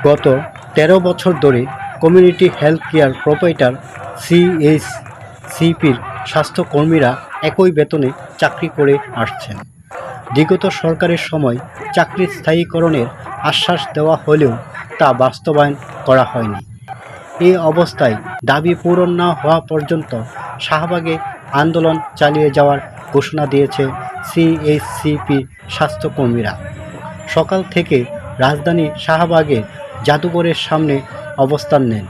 গত ১৩ বছর ধরে কমিউনিটি হেলথ কেয়ার প্রোপাইটার সিএইচসিপির স্বাস্থ্যকর্মীরা একই বেতনে চাকরি করে আসছেন। বিগত সরকারের সময় চাকরির স্থায়ীকরণের আশ্বাস দেওয়া হলেও তা বাস্তবায়ন করা হয়নি। এই অবস্থায় দাবি পূরণ না হওয়া পর্যন্ত শাহবাগে আন্দোলন চালিয়ে যাওয়ার ঘোষণা দিয়েছে সিএইচসিপি স্বাস্থ্যকর্মীরা। সকাল থেকে রাজধানী শাহবাগের জাদুঘরের সামনে অবস্থান নেন।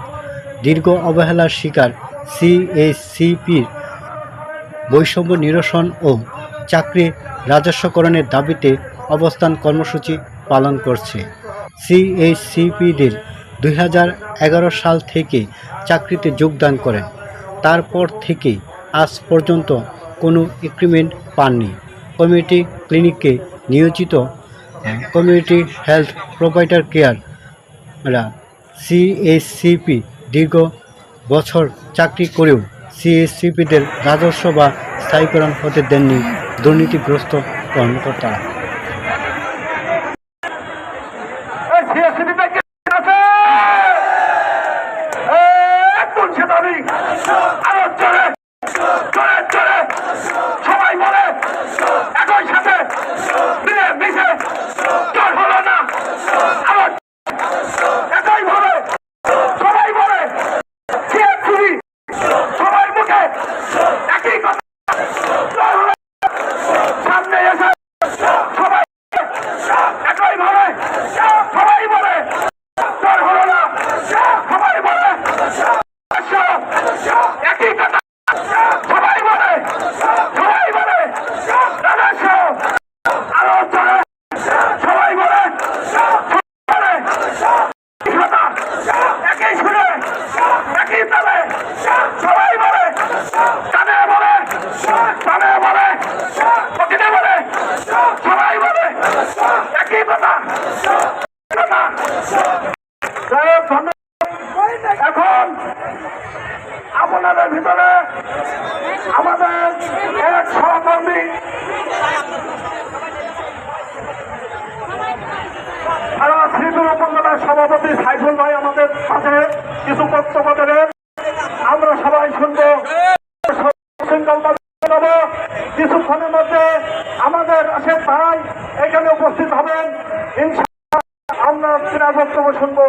দীর্ঘ অবহেলার শিকার সিএইচসিপির বৈষম্য নিরসন ও চাকরি রাজস্বকরণের দাবিতে অবস্থান কর্মসূচি পালন করছে। সিএইচসিপিদের ২০১১ সাল থেকে চাকরিতে যোগদান করেন। তারপর থেকে আজ পর্যন্ত কোনো এগ্রিমেন্ট পাননি। কমিউনিটি ক্লিনিকে নিয়োজিত কমিউনিটি হেলথ প্রোভাইডার কেয়াররা সিএইচসিপি দীর্ঘ বছর চাকরি করেও সিএইচসিপিদের রাজস্ব বা স্থায়ীকরণ হতে দেননি দুর্নীতিগ্রস্ত কর্মকর্তারা। এখন আপনাদের ভিতরে আমাদের এক সহকর্মী শ্রীপুর উপজেলার সভাপতি সাইফুল ভাই আমাদের সাথে কিছু বক্তব্য দেবেন। আমরা সবাই শুনবো। কিছুক্ষণের মধ্যে আমাদের রাশেদ ভাই এখানে উপস্থিত হবেন। ইনশাআল্লাহ আমরা বক্তব্য শুনবো।